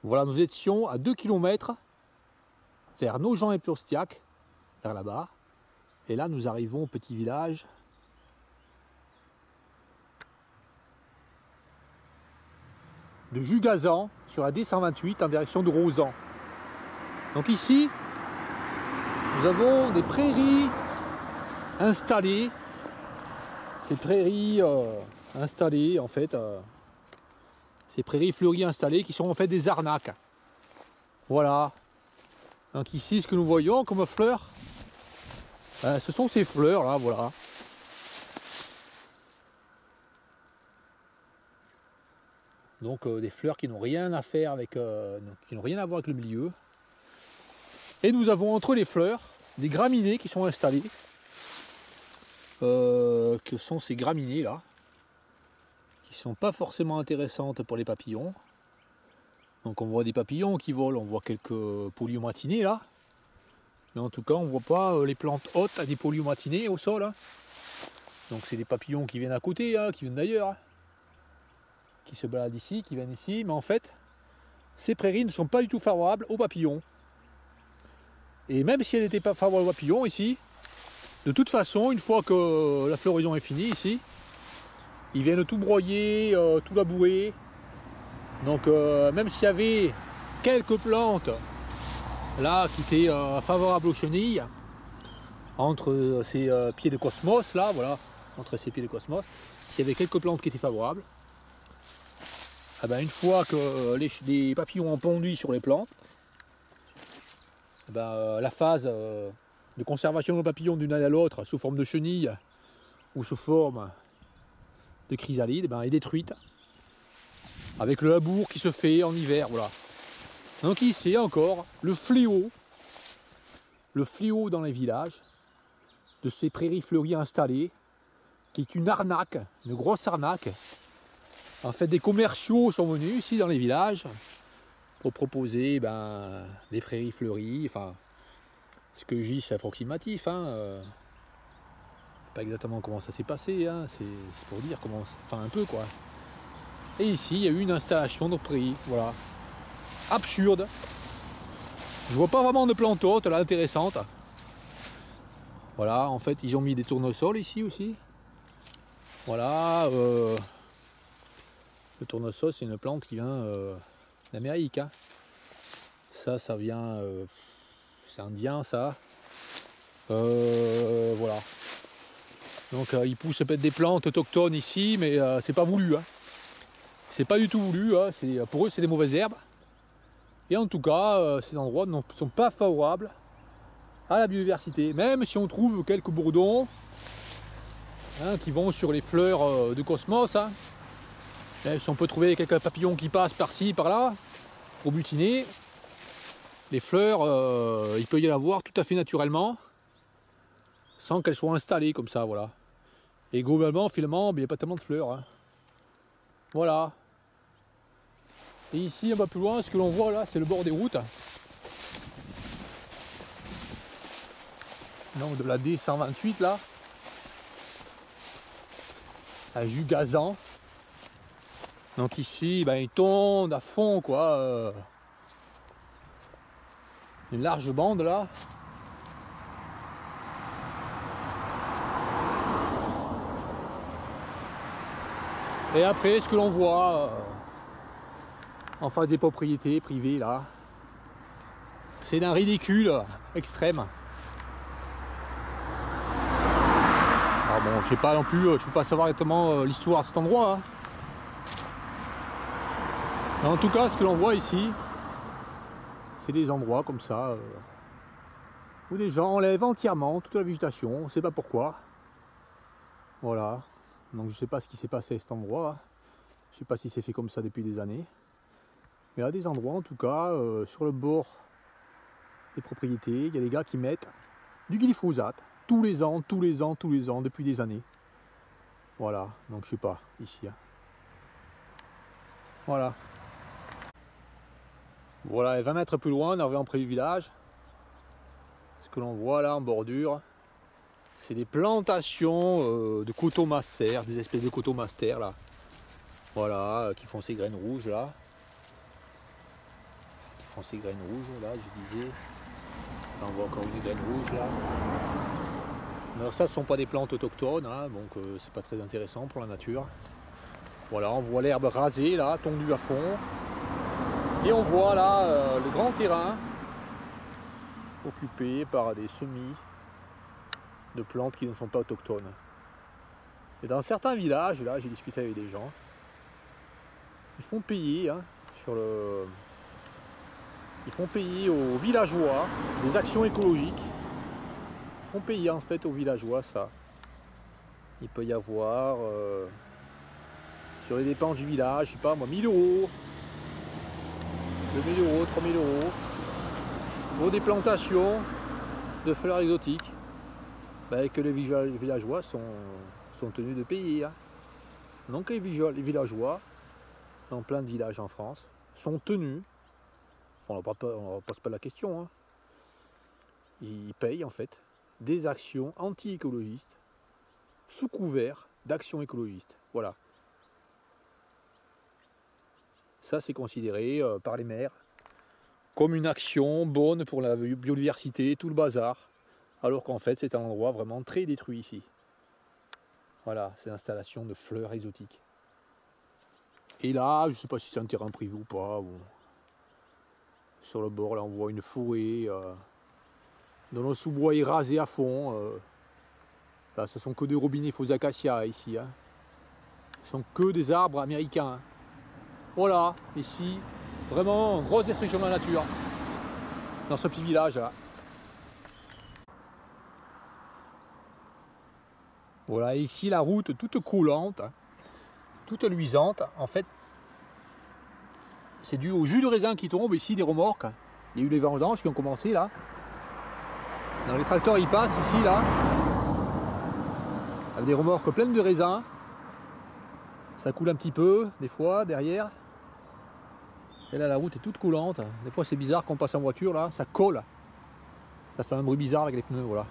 Voilà, nous étions à 2 km vers Nogent-et-Purstiac, vers là-bas. Et là, nous arrivons au petit village de Jugazan sur la D128 en direction de Rozan. Donc ici, nous avons des prairies installées. Ces prairies installées, en fait, ces prairies fleuries installées qui sont en fait des arnaques. Voilà. Donc ici, ce que nous voyons comme fleurs, ce sont ces fleurs là, voilà. Donc des fleurs qui n'ont rien à faire avec, qui n'ont rien à voir avec le milieu. Et nous avons entre les fleurs des graminées qui sont installées. Que sont ces graminées là, qui sont pas forcément intéressantes pour les papillons. Donc on voit des papillons qui volent, on voit quelques poliomatinés là. Mais en tout cas on voit pas les plantes hautes à des poliomatinés au sol. Hein. Donc c'est des papillons qui viennent à côté, hein, qui viennent d'ailleurs. Hein. Qui se baladent ici, qui viennent ici. Mais en fait, ces prairies ne sont pas du tout favorables aux papillons. Et même si elles n'étaient pas favorables aux papillons ici, de toute façon, une fois que la floraison est finie ici, ils viennent tout broyer, tout labourer. Donc même s'il y avait quelques plantes là qui étaient favorables aux chenilles, entre ces pieds de cosmos là, voilà, entre ces pieds de cosmos, s'il y avait quelques plantes qui étaient favorables, eh ben, une fois que les papillons ont pondu sur les plantes, eh ben, la phase de conservation de papillons d'une année à l'autre sous forme de chenilles ou sous forme de chrysalide, ben, est détruite avec le labour qui se fait en hiver, voilà. Donc ici encore le fléau dans les villages de ces prairies fleuries installées, qui est une arnaque, une grosse arnaque. En fait, des commerciaux sont venus ici dans les villages pour proposer des prairies fleuries, enfin ce que je dis c'est approximatif, hein, pas exactement comment ça s'est passé, hein, c'est pour dire comment, enfin un peu quoi. Et ici il y a eu une installation de prairies, voilà, absurde. Je vois pas vraiment de plantes hautes là intéressantes. Voilà, en fait ils ont mis des tournesols ici aussi. Voilà, le tournesol c'est une plante qui vient d'Amérique. Hein. Ça vient, c'est indien ça. Voilà. Donc il pousse peut-être des plantes autochtones ici, mais c'est pas voulu. Hein. C'est pas du tout voulu. Hein. Pour eux c'est des mauvaises herbes. Et en tout cas, ces endroits ne sont pas favorables à la biodiversité. Même si on trouve quelques bourdons hein, qui vont sur les fleurs de cosmos. Hein. Même si on peut trouver quelques papillons qui passent par-ci, par-là, pour butiner. Les fleurs, il peut y en avoir tout à fait naturellement, sans qu'elles soient installées comme ça, voilà. Et globalement, finalement, il n'y a pas tellement de fleurs. Hein. Voilà. Et ici, un peu plus loin, ce que l'on voit là, c'est le bord des routes. Donc de la D128 là, à Jugazan. Donc ici, ils tondent à fond quoi. Une large bande là. Et après, ce que l'on voit en face des propriétés privées là, c'est d'un ridicule extrême. Alors bon, je sais pas non plus, je peux pas savoir exactement l'histoire à cet endroit. Hein. Mais en tout cas, ce que l'on voit ici, c'est des endroits comme ça où les gens enlèvent entièrement toute la végétation, on ne sait pas pourquoi. Voilà. Donc je ne sais pas ce qui s'est passé à cet endroit. Je ne sais pas si c'est fait comme ça depuis des années. Mais à des endroits en tout cas, sur le bord des propriétés, il y a des gars qui mettent du glyphosate tous les ans, depuis des années. Voilà, donc je sais pas, ici. Hein. Voilà. Voilà, et 20 mètres plus loin, on arrive en près du village. Ce que l'on voit là en bordure, c'est des plantations de coteaux master, des espèces de coteaux master là. Voilà, qui font ces graines rouges là. sont ces graines rouges là, je disais. Là, on voit encore une graine rouge là. Alors ça, ce ne sont pas des plantes autochtones, hein, donc c'est pas très intéressant pour la nature. Voilà, on voit l'herbe rasée là, tondue à fond. Et on voit là le grand terrain occupé par des semis de plantes qui ne sont pas autochtones. Et dans certains villages, là j'ai discuté avec des gens, ils font payer hein, ils font payer aux villageois des actions écologiques. Ils font payer en fait aux villageois ça. Il peut y avoir sur les dépenses du village, je sais pas moi, 1000 €, 2000 €, 3000 € pour des plantations de fleurs exotiques que les villageois sont tenus de payer. Hein. Donc les villageois, dans plein de villages en France, sont tenus, on ne pose pas la question, hein. Ils payent en fait des actions anti-écologistes sous couvert d'actions écologistes. Voilà. Ça c'est considéré par les maires comme une action bonne pour la biodiversité, tout le bazar, alors qu'en fait c'est un endroit vraiment très détruit ici. Voilà, c'est l'installation de fleurs exotiques. Et là, je ne sais pas si c'est un terrain privé ou pas. Bon. Sur le bord, là, on voit une forêt dont le sous-bois est rasé à fond. Là, ce sont que des robinets faux acacias ici. Hein. Ce sont que des arbres américains. Hein. Voilà, ici, vraiment grosse destruction de la nature dans ce petit village là. Voilà, ici la route toute coulante, toute luisante. En fait, c'est dû au jus de raisin qui tombe ici des remorques. Il y a eu les vendanges qui ont commencé là. Alors, les tracteurs ils passent ici là, avec des remorques pleines de raisin. Ça coule un petit peu des fois derrière. Et là la route est toute coulante. Des fois c'est bizarre quand on passe en voiture là, ça colle. Ça fait un bruit bizarre avec les pneus, voilà.